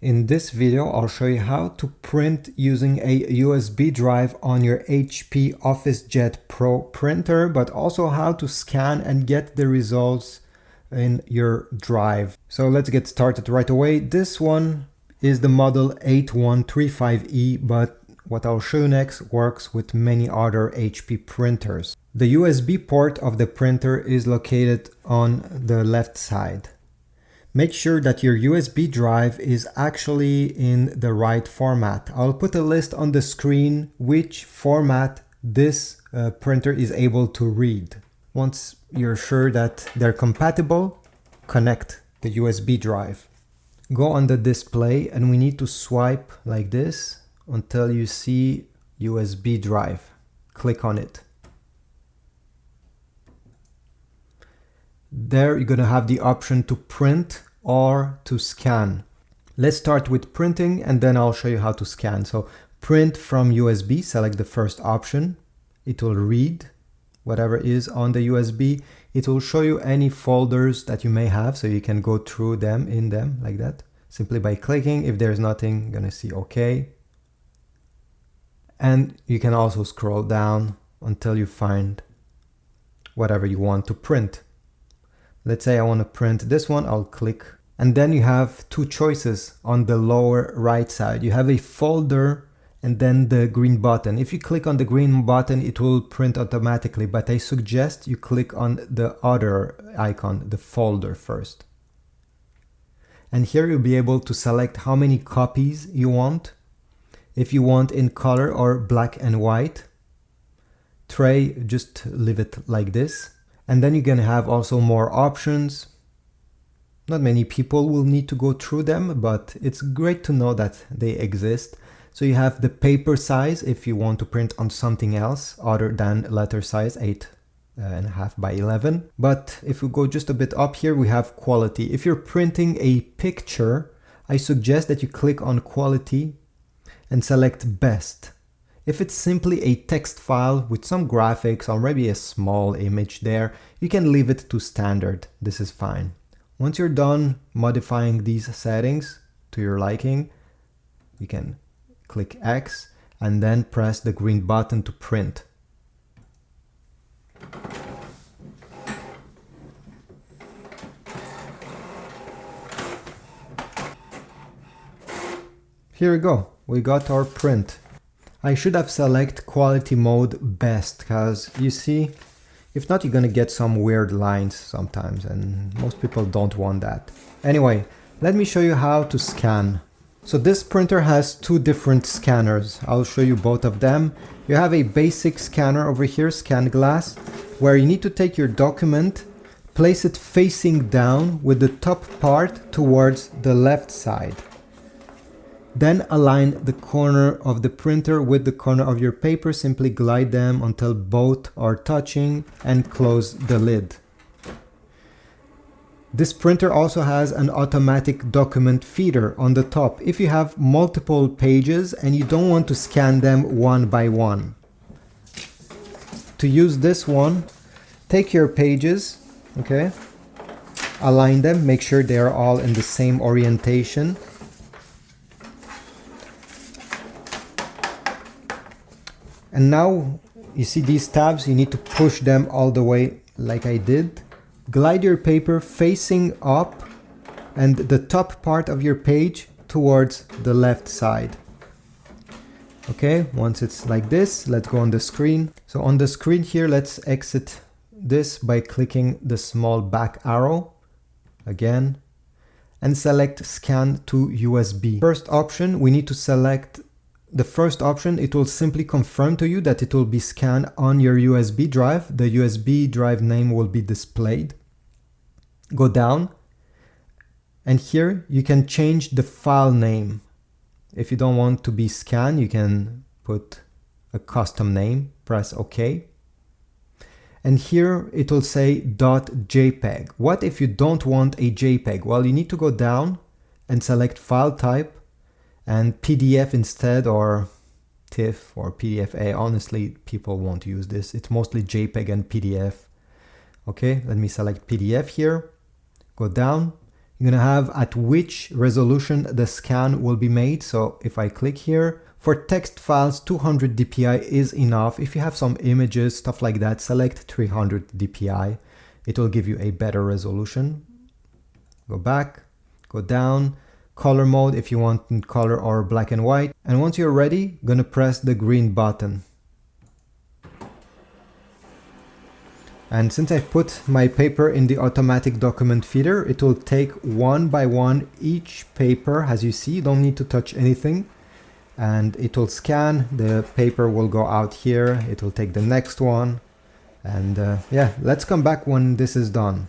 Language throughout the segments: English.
In this video, I'll show you how to print using a USB drive on your HP OfficeJet Pro printer, but also how to scan and get the results in your drive. So let's get started right away. This one is the model 8135E, but what I'll show you next works with many other HP printers. The USB port of the printer is located on the left side. Make sure that your USB drive is actually in the right format. I'll put a list on the screen which format this printer is able to read. Once you're sure that they're compatible, connect the USB drive. Go on the display and we need to swipe like this until you see USB drive. Click on it. There you're going to have the option to print or to scan. Let's start with printing and then I'll show you how to scan. So print from USB, select the first option. It will read whatever is on the USB. It will show you any folders that you may have, so you can go through them in them like that. Simply by clicking. If there's nothing, you're gonna see OK. And you can also scroll down until you find whatever you want to print. Let's say I want to print this one, I'll click. And then you have two choices on the lower right side. You have a folder and then the green button. If you click on the green button, it will print automatically, but I suggest you click on the other icon, the folder first. And here you'll be able to select how many copies you want. If you want in color or black and white. Tray, just leave it like this. And then you're going to have also more options. Not many people will need to go through them, but it's great to know that they exist. So you have the paper size if you want to print on something else other than letter size 8.5 by 11. But if we go just a bit up here, we have quality. If you're printing a picture, I suggest that you click on quality and select best. If it's simply a text file with some graphics or maybe a small image there, you can leave it to standard. This is fine. Once you're done modifying these settings to your liking, you can click X and then press the green button to print. Here we go. We got our print. I should have selected quality mode best, because you see, if not, you're gonna get some weird lines sometimes and most people don't want that. Anyway, let me show you how to scan. So this printer has two different scanners. I'll show you both of them. You have a basic scanner over here, Scan Glass, where you need to take your document, place it facing down with the top part towards the left side. Then align the corner of the printer with the corner of your paper. Simply glide them until both are touching and close the lid. This printer also has an automatic document feeder on the top if you have multiple pages and you don't want to scan them one by one. To use this one, take your pages, okay, align them, make sure they are all in the same orientation. And now you see these tabs, you need to push them all the way like I did. Glide your paper facing up and the top part of your page towards the left side. Okay, once it's like this, let's go on the screen. So on the screen here, let's exit this by clicking the small back arrow again and select Scan to USB. First option, we need to select the first option. It will simply confirm to you that it will be scanned on your USB drive. The USB drive name will be displayed. Go down and here you can change the file name. If you don't want to be scanned, you can put a custom name, press OK. And here it will say .jpeg. What if you don't want a JPEG? Well, you need to go down and select file type and PDF instead, or TIFF or PDF-A. Honestly, people won't use this. It's mostly JPEG and PDF. Okay, let me select PDF here. Go down. You're gonna have at which resolution the scan will be made. So if I click here, for text files, 200 dpi is enough. If you have some images, stuff like that, select 300 dpi. It will give you a better resolution. Go back, go down, color mode if you want in color or black and white. And once you're ready, gonna press the green button. And since I've put my paper in the automatic document feeder, it will take one by one each paper. As you see, you don't need to touch anything. And it will scan, the paper will go out here, it will take the next one. And yeah, let's come back when this is done.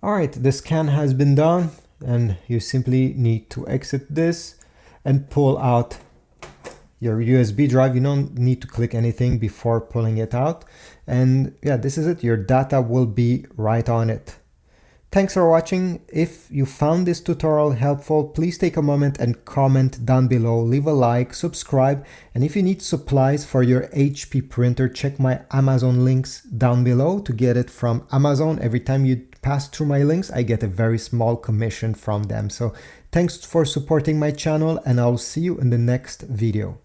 Alright, the scan has been done, and you simply need to exit this and pull out your USB drive. You don't need to click anything before pulling it out. And yeah, this is it. Your data will be right on it. Thanks for watching. If you found this tutorial helpful, please take a moment and comment down below, leave a like, subscribe, and if you need supplies for your HP printer, check my Amazon links down below to get it from Amazon. Every time you pass through my links, I get a very small commission from them. So thanks for supporting my channel, and I'll see you in the next video.